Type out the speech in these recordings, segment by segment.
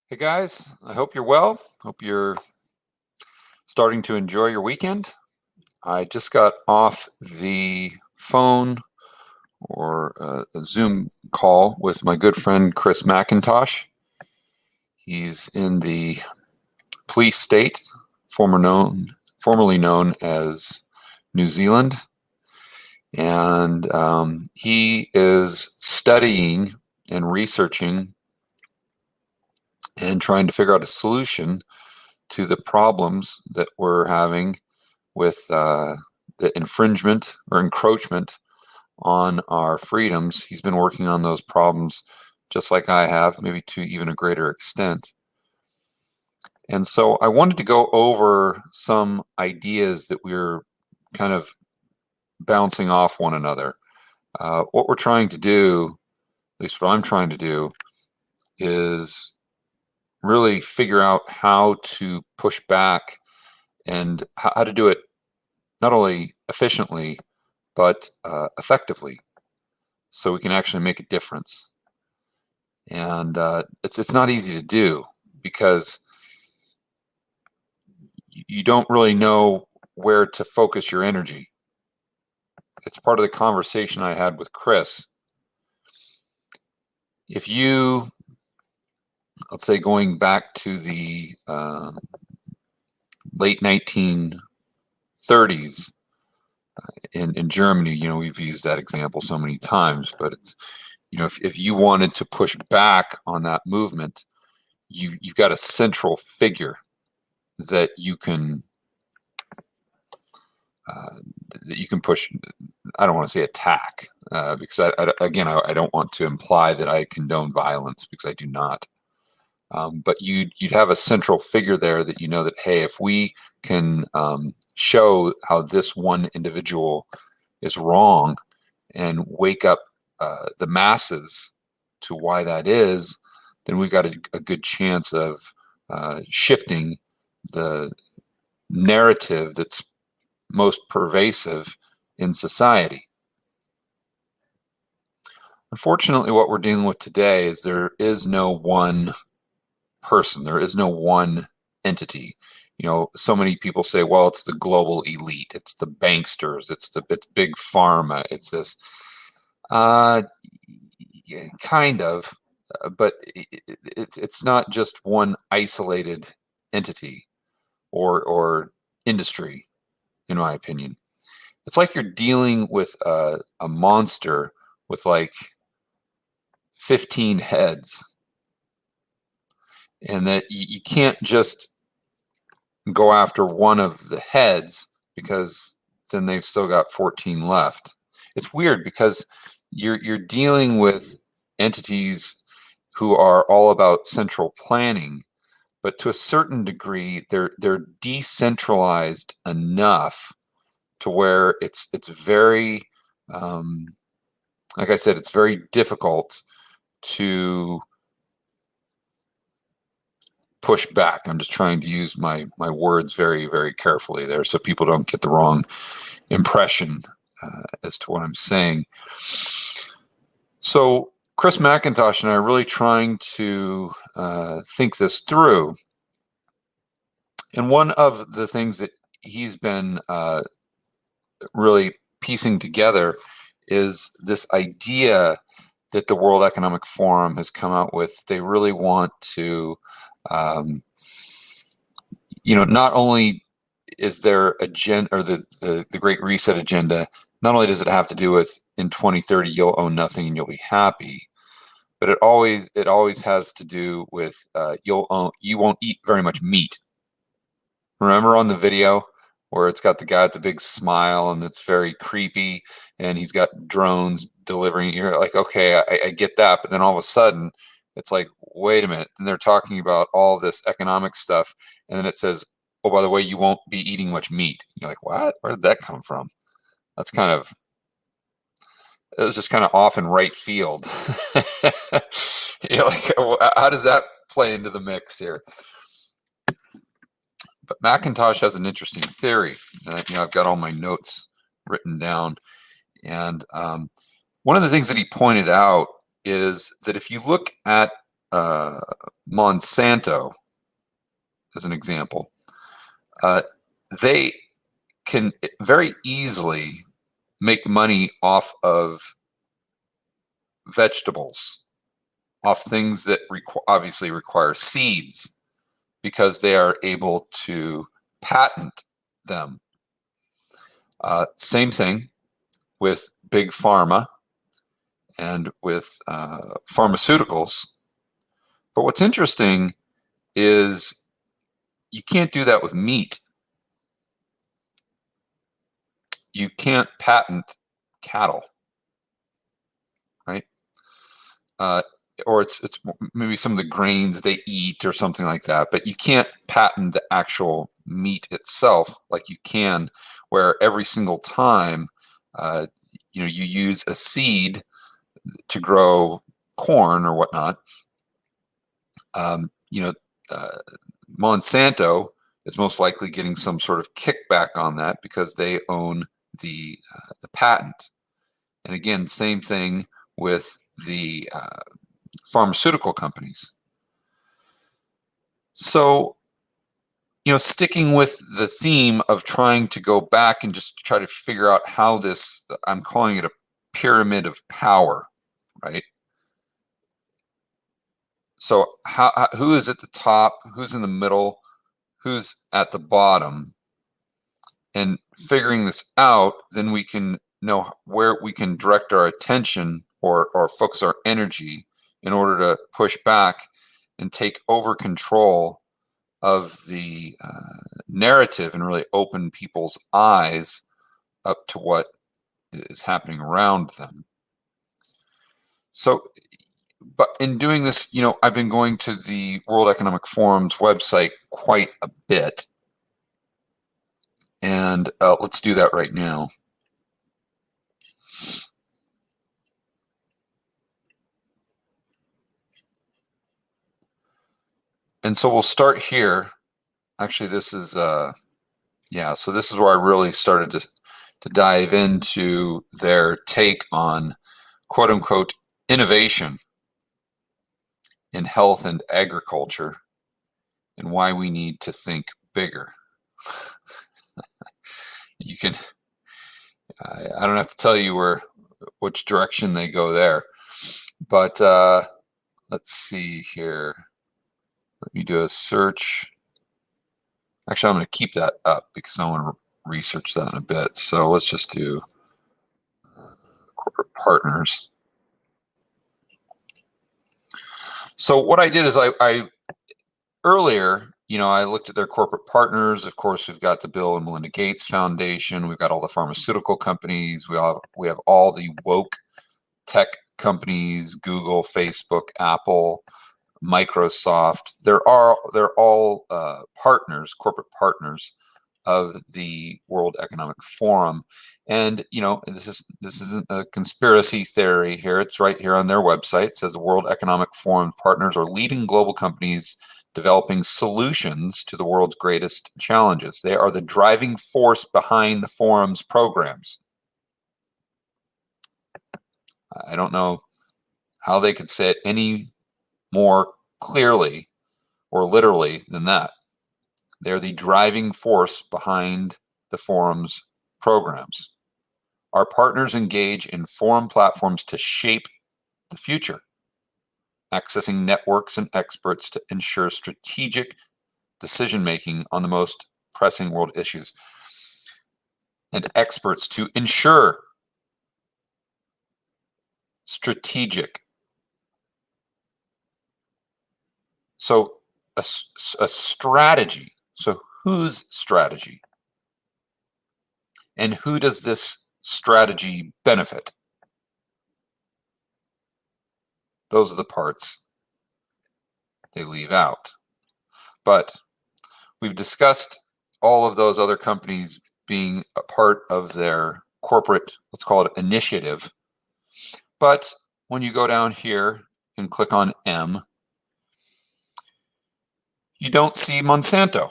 Hey guys, I hope you're well. Hope you're starting to enjoy your weekend. I just got off the phone or a Zoom call with my good friend Chris McIntosh. He's in the police state, formerly known as New Zealand, and he is studying and researching and trying to figure out a solution to the problems that we're having with the infringement or encroachment on our freedoms. He's been working on those problems just like I have, maybe to even a greater extent. And so I wanted to go over some ideas that we're kind of bouncing off one another. What we're trying to do, at least what I'm trying to do, is really figure out how to push back and how to do it not only efficiently, but effectively, so we can actually make a difference. And it's not easy to do because you don't really know where to focus your energy. It's part of the conversation I had with Chris. If you, let's say, going back to the late 1930s in Germany, we've used that example so many times, but it's, if you wanted to push back on that movement, you've got a central figure that you can push. I don't want to say attack because I don't want to imply that I condone violence, because I do not. But you'd have a central figure there that that, hey, if we can show how this one individual is wrong and wake up the masses to why that is, then we've got a good chance of shifting the narrative that's most pervasive in society. Unfortunately, what we're dealing with today is there is no one person, there is no one entity. So many people say, well, it's the global elite, it's the banksters, it's big pharma, it's this. Kind of, but it's not just one isolated entity or industry, in my opinion. It's like you're dealing with a monster with like 15 heads, and that you can't just go after one of the heads, because then they've still got 14 left. It's weird because you're dealing with entities who are all about central planning, but to a certain degree they're decentralized enough to where it's very like I said, it's very difficult to push back. I'm just trying to use my words very, very carefully there so people don't get the wrong impression as to what I'm saying. So Chris McIntosh and I are really trying to think this through. And one of the things that he's been really piecing together is this idea that the World Economic Forum has come out with. They really want to, not only is their agenda, or the Great Reset agenda, not only does it have to do with in 2030 you'll own nothing and you'll be happy, but it always has to do with you won't eat very much meat. Remember on the video where it's got the guy with the big smile and it's very creepy and he's got drones delivering? You're like, okay, I get that, but then all of a sudden it's like, wait a minute, and they're talking about all this economic stuff, and then it says, oh, by the way, you won't be eating much meat. You're like, what? Where did that come from? It was just kind of off in right field. You're like, how does that play into the mix here? But McIntosh has an interesting theory. I've got all my notes written down. And one of the things that he pointed out is that if you look at Monsanto, as an example, they can very easily make money off of vegetables, off things that obviously require seeds, because they are able to patent them. Same thing with big pharma and with pharmaceuticals. But what's interesting is you can't do that with meat. You can't patent cattle, right? Or it's maybe some of the grains they eat or something like that, but you can't patent the actual meat itself like you can, where every single time you use a seed to grow corn or whatnot. You know, Monsanto is most likely getting some sort of kickback on that because they own the patent. And again, same thing with the pharmaceutical companies. So, sticking with the theme of trying to go back and just try to figure out how this, I'm calling it a pyramid of power, right? So who is at the top, who's in the middle, who's at the bottom, and figuring this out, then we can know where we can direct our attention or focus our energy in order to push back and take over control of the narrative and really open people's eyes up to what is happening around them. So, but in doing this, I've been going to the World Economic Forum's website quite a bit. And let's do that right now. And so we'll start here. Actually, this is, so this is where I really started to dive into their take on quote unquote innovation in health and agriculture and why we need to think bigger. You can, I don't have to tell you which direction they go there, but let's see here. Let me do a search. Actually, I'm going to keep that up because I want to research that in a bit. So let's just do corporate partners. So what I did is I earlier, I looked at their corporate partners. Of course, we've got the Bill and Melinda Gates Foundation. We've got all the pharmaceutical companies. We have all the woke tech companies: Google, Facebook, Apple, Microsoft. They're all partners, corporate partners of the World Economic Forum. And this isn't a conspiracy theory here. It's right here on their website. It says the World Economic Forum partners are leading global companies developing solutions to the world's greatest challenges. They are the driving force behind the forum's programs. I don't know how they could say it any more clearly or literally than that. They're the driving force behind the forum's programs. Our partners engage in forum platforms to shape the future, accessing networks and experts to ensure strategic decision-making on the most pressing world issues, and experts to ensure strategic. So a strategy. So whose strategy? And who does this strategy benefit? Those are the parts they leave out. But we've discussed all of those other companies being a part of their corporate, let's call it initiative. But when you go down here and click on M, you don't see Monsanto.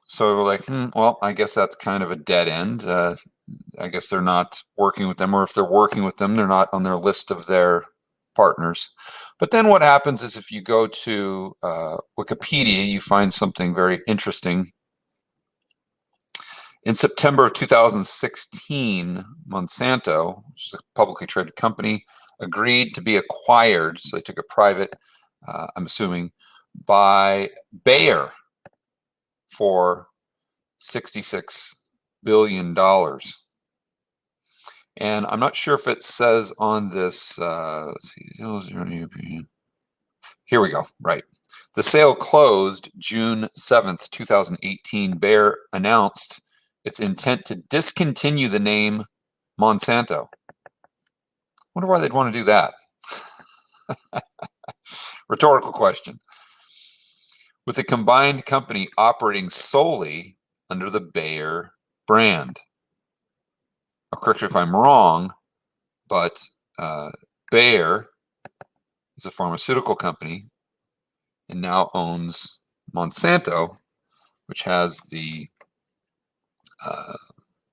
So we're like, well, I guess that's kind of a dead end. I guess they're not working with them, or if they're working with them, they're not on their list of their partners. But then what happens is if you go to Wikipedia, you find something very interesting. In September of 2016, Monsanto, which is a publicly traded company, agreed to be acquired. So they took it private, I'm assuming, by Bayer for $66 billion. And I'm not sure if it says on this, let's see, here we go, right. The sale closed June 7th, 2018. Bayer announced its intent to discontinue the name Monsanto. Wonder why they'd want to do that. Rhetorical question. With the combined company operating solely under the Bayer brand. I'll correct me if I'm wrong, but Bayer is a pharmaceutical company and now owns Monsanto, which has the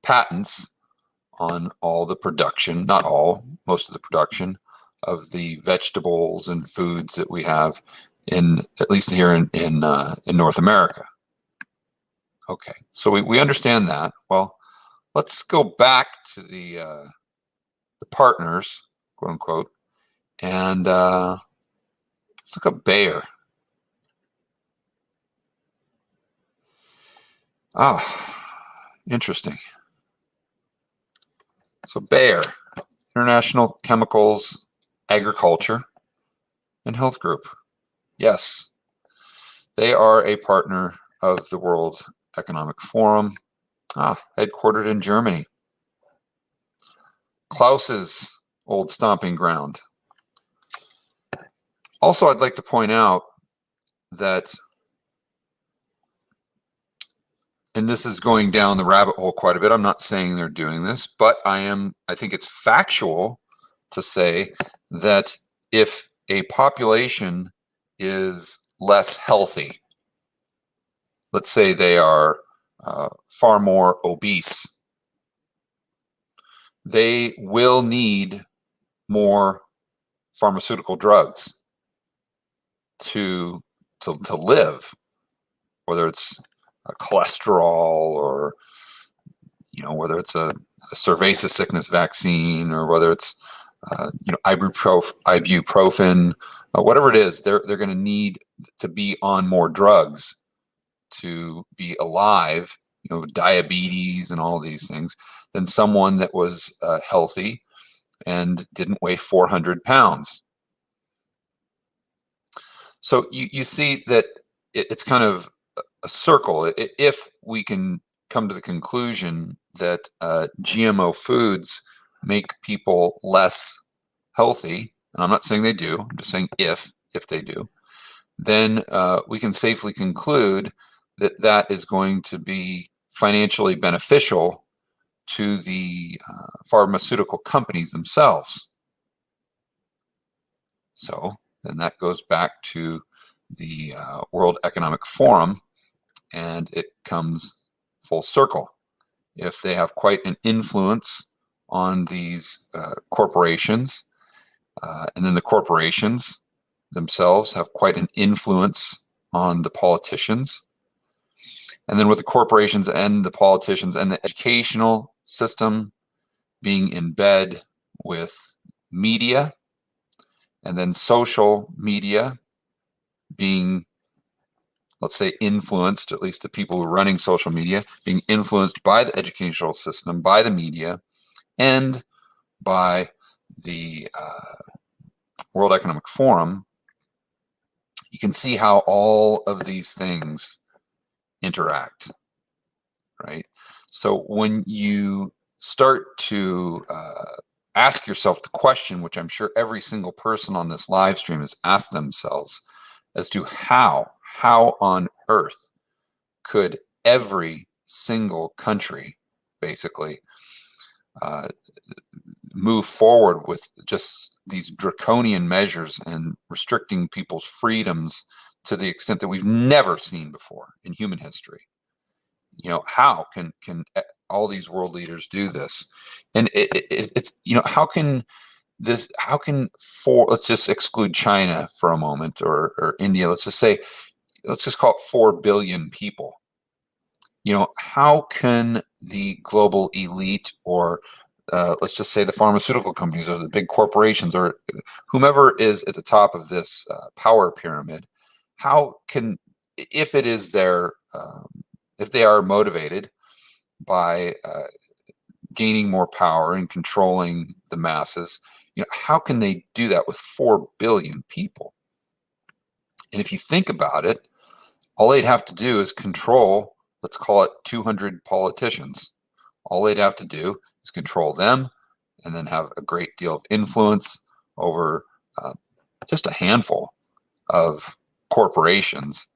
patents on all the production, not all, most of the production of the vegetables and foods that we have in, at least here in North America. Okay, so we understand that. Well, let's go back to the partners, quote unquote, and let's look up Bayer. Interesting. So Bayer, International Chemicals, Agriculture, and Health Group. Yes, they are a partner of the World Economic Forum, headquartered in Germany. Klaus's old stomping ground. Also, I'd like to point out that, and this is going down the rabbit hole quite a bit, I'm not saying they're doing this, but I think it's factual to say that if a population is less healthy, let's say they are far more obese, they will need more pharmaceutical drugs to live, whether it's a cholesterol or whether it's a cerveza sickness vaccine or whether it's ibuprofen, whatever it is, they're going to need to be on more drugs to be alive, diabetes and all these things, than someone that was healthy and didn't weigh 400 pounds. So you see that it's kind of a circle. If we can come to the conclusion that GMO foods make people less healthy, and I'm not saying they do, I'm just saying if they do, then we can safely conclude that that is going to be financially beneficial to the pharmaceutical companies themselves. So then that goes back to the World Economic Forum, and it comes full circle. If they have quite an influence on these corporations, and then the corporations themselves have quite an influence on the politicians, and then with the corporations and the politicians and the educational system being in bed with media, and then social media being, let's say, influenced, at least the people who are running social media, being influenced by the educational system, by the media, and by the World Economic Forum, you can see how all of these things interact, right? So when you start to ask yourself the question, which I'm sure every single person on this live stream has asked themselves, as to how on earth could every single country basically move forward with just these draconian measures and restricting people's freedoms to the extent that we've never seen before in human history. How can all these world leaders do this? And it's how can how can let's just exclude China for a moment, or India, let's just call it 4 billion people. How can the global elite, or let's just say the pharmaceutical companies or the big corporations or whomever is at the top of this power pyramid, how can, if it is if they are motivated by gaining more power and controlling the masses, how can they do that with 4 billion people? And if you think about it, all they'd have to do is control, let's call it 200 politicians. All they'd have to do is control them and then have a great deal of influence over just a handful of corporations.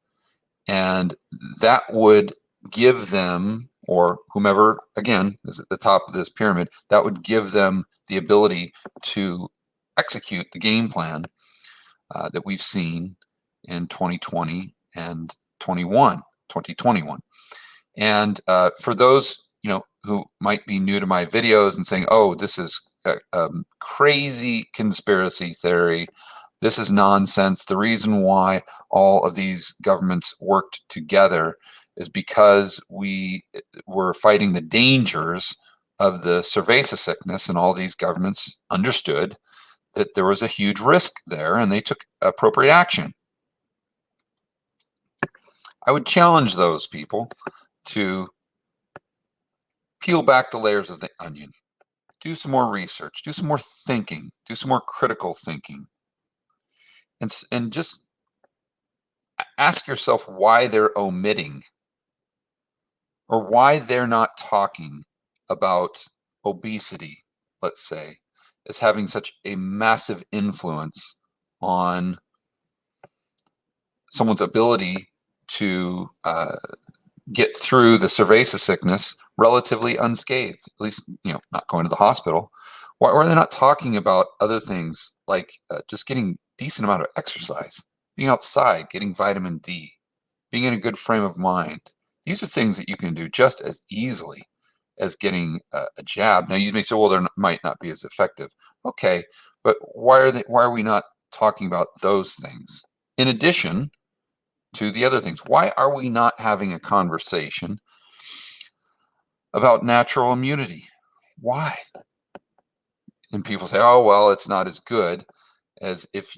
And that would give them, or whomever, again, is at the top of this pyramid, that would give them the ability to execute the game plan that we've seen in 2020 and 2021. And for those who might be new to my videos and saying, oh, this is a crazy conspiracy theory, this is nonsense, the reason why all of these governments worked together is because we were fighting the dangers of the cerveza sickness, and all these governments understood that there was a huge risk there and they took appropriate action. I would challenge those people to peel back the layers of the onion, do some more research, do some more thinking, do some more critical thinking, and just ask yourself why they're omitting, or why they're not talking about obesity, let's say, as having such a massive influence on someone's ability to get through the cerveza sickness relatively unscathed, at least, not going to the hospital. Why are they not talking about other things like just getting decent amount of exercise, being outside, getting vitamin D, being in a good frame of mind? These are things that you can do just as easily as getting a jab. Now you may say, well, they might not be as effective. Okay, but why are we not talking about those things in addition to the other things? Why are we not having a conversation about natural immunity? Why? And people say, oh, well, it's not as good as if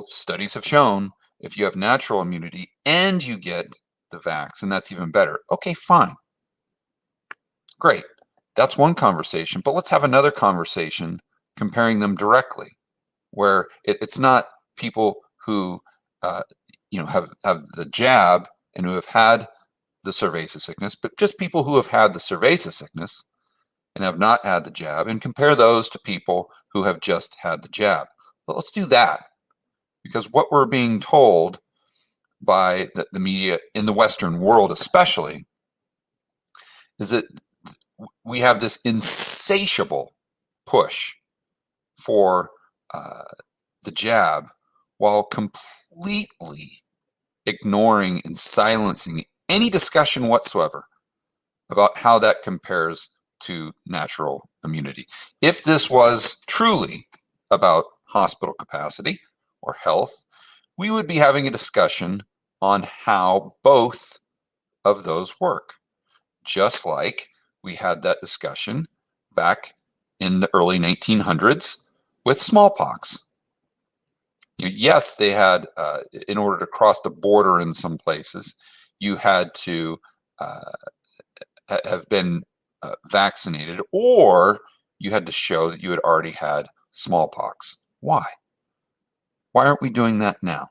studies have shown if you have natural immunity and you get the vax, and that's even better. Okay, fine. Great. That's one conversation, but let's have another conversation comparing them directly, where it's not people who have the jab and who have had the cerveza sickness, but just people who have had the cerveza sickness and have not had the jab, and compare those to people who have just had the jab. But let's do that, because what we're being told by the media in the Western world especially is that we have this insatiable push for the jab, while completely ignoring and silencing any discussion whatsoever about how that compares to natural immunity. If this was truly about hospital capacity or health, we would be having a discussion on how both of those work, just like we had that discussion back in the early 1900s with smallpox. Yes, they had, in order to cross the border in some places, you had to have been vaccinated, or you had to show that you had already had smallpox. Why? Why aren't we doing that now?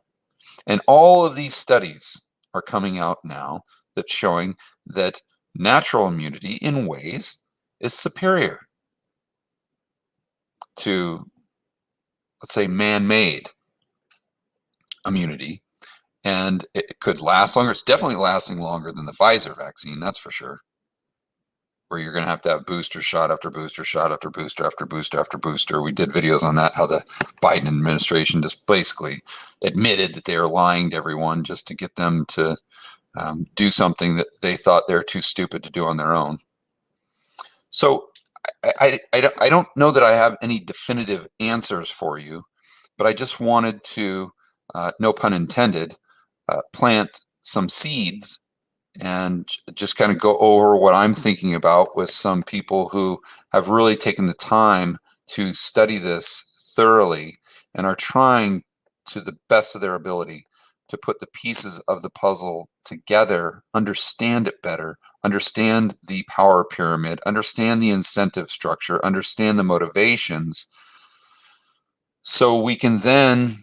And all of these studies are coming out now that's showing that natural immunity in ways is superior to, let's say, man-made immunity, and it could last longer. It's definitely lasting longer than the Pfizer vaccine, that's for sure, where you're going to have booster shot after booster shot after booster after booster after booster. We did videos on that, how the Biden administration just basically admitted that they were lying to everyone just to get them to do something that they thought they're too stupid to do on their own. So I don't know that I have any definitive answers for you, but I just wanted to, no pun intended, plant some seeds and just kind of go over what I'm thinking about with some people who have really taken the time to study this thoroughly and are trying to the best of their ability to put the pieces of the puzzle together, understand it better, understand the power pyramid, understand the incentive structure, understand the motivations, so we can then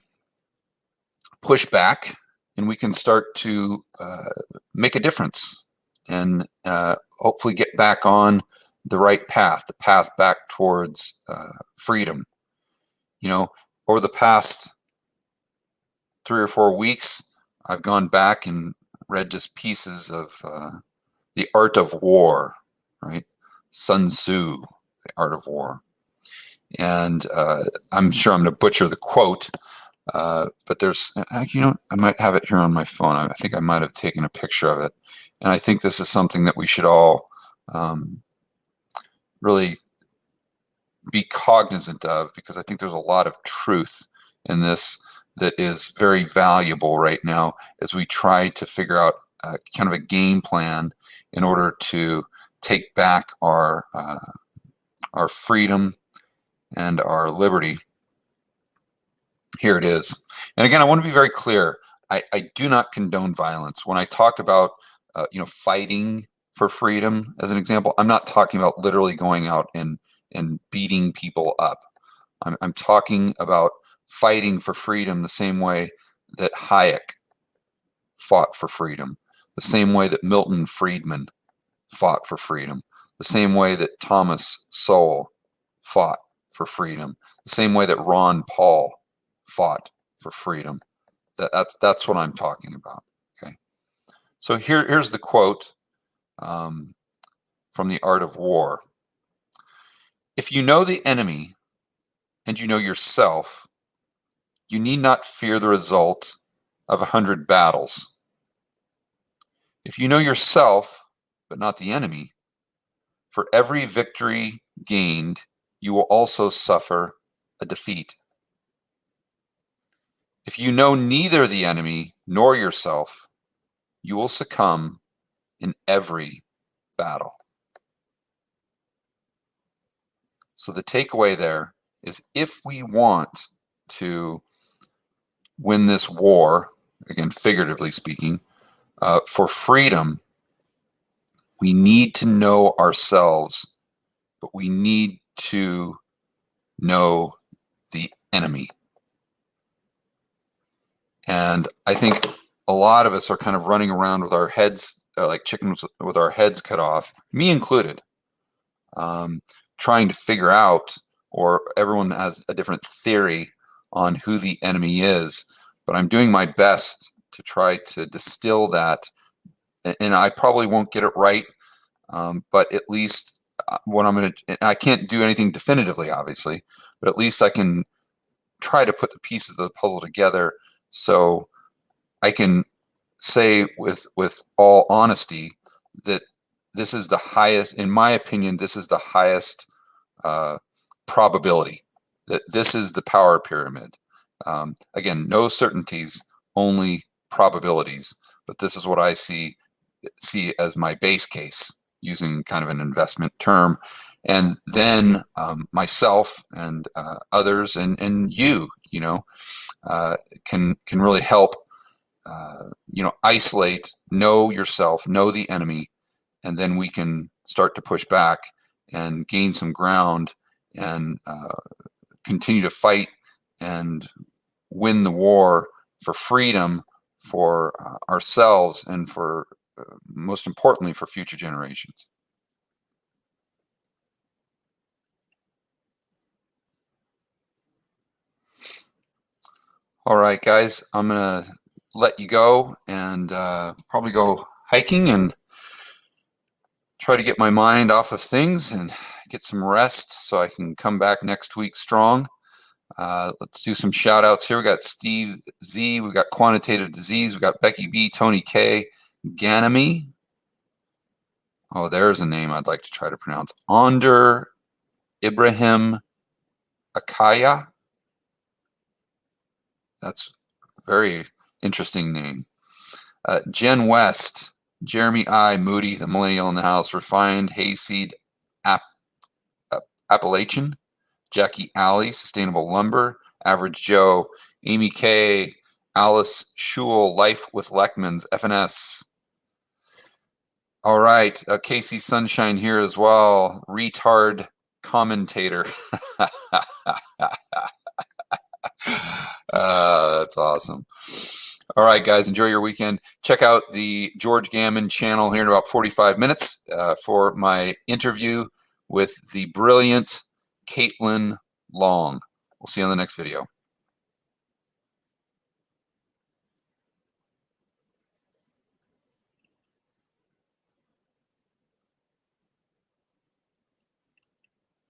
push back and we can start to make a difference and hopefully get back on the right path, the path back towards freedom. You know, over the past 3 or 4 weeks, I've gone back and read just pieces of The Art of War, right? Sun Tzu, The Art of War. And I'm sure I'm going to butcher the quote, but there's, you know, I might have it here on my phone. I think I might have taken a picture of it. And I think this is something that we should all really be cognizant of, because I think there's a lot of truth in this that is very valuable right now as we try to figure out kind of a game plan in order to take back our freedom and our liberty. Here it is. And again, I want to be very clear. I do not condone violence. When I talk about you know, fighting for freedom, as an example, I'm not talking about literally going out and beating people up. I'm talking about fighting for freedom the same way that Hayek fought for freedom, the same way that Milton Friedman fought for freedom, the same way that Thomas Sowell fought for freedom, the same way that Ron Paul fought for freedom. That's what I'm talking about. Okay, so here's the quote from The Art of War. If you know the enemy and you know yourself, you need not fear the result of 100 battles. If you know yourself, but not the enemy, for every victory gained, you will also suffer a defeat. If you know neither the enemy nor yourself, you will succumb in every battle. So the takeaway there is, if we want to win this war, again, figuratively speaking, for freedom, we need to know ourselves, but we need to know the enemy. And I think a lot of us are kind of running around with our heads like chickens with our heads cut off, me included, trying to figure out, or everyone has a different theory on who the enemy is, but I'm doing my best to try to distill that. And I probably won't get it right, but at least what I'm going to, I can't do anything definitively, obviously, but at least I can try to put the pieces of the puzzle together so I can say with all honesty that this is the highest, in my opinion, this is the highest probability, that this is the power pyramid. Again, no certainties, only probabilities, but this is what I see as my base case, using kind of an investment term. And then myself and others and you know, can really help you know, isolate, know yourself, know the enemy, and then we can start to push back and gain some ground and continue to fight and win the war for freedom for ourselves and for most importantly for future generations. All right, guys, I'm gonna let you go and probably go hiking and try to get my mind off of things and get some rest so I can come back next week strong. Let's do some shout outs here. We got Steve Z, we got Quantitative Disease, we got Becky B, Tony K, Ganemy. Oh, there's a name I'd like to try to pronounce. Onder Ibrahim Akaya. That's a very interesting name. Jen West, Jeremy I, Moody, the millennial in the house, Refined Hayseed Appalachian, Jackie Alley, Sustainable Lumber, Average Joe, Amy K, Alice Schul, Life with Leckmans, FNS. All right, Casey Sunshine here as well, Retard Commentator. That's awesome. All right, guys, enjoy your weekend. Check out the George Gammon channel here in about 45 minutes for my interview with the brilliant Caitlin Long. We'll see you on the next video.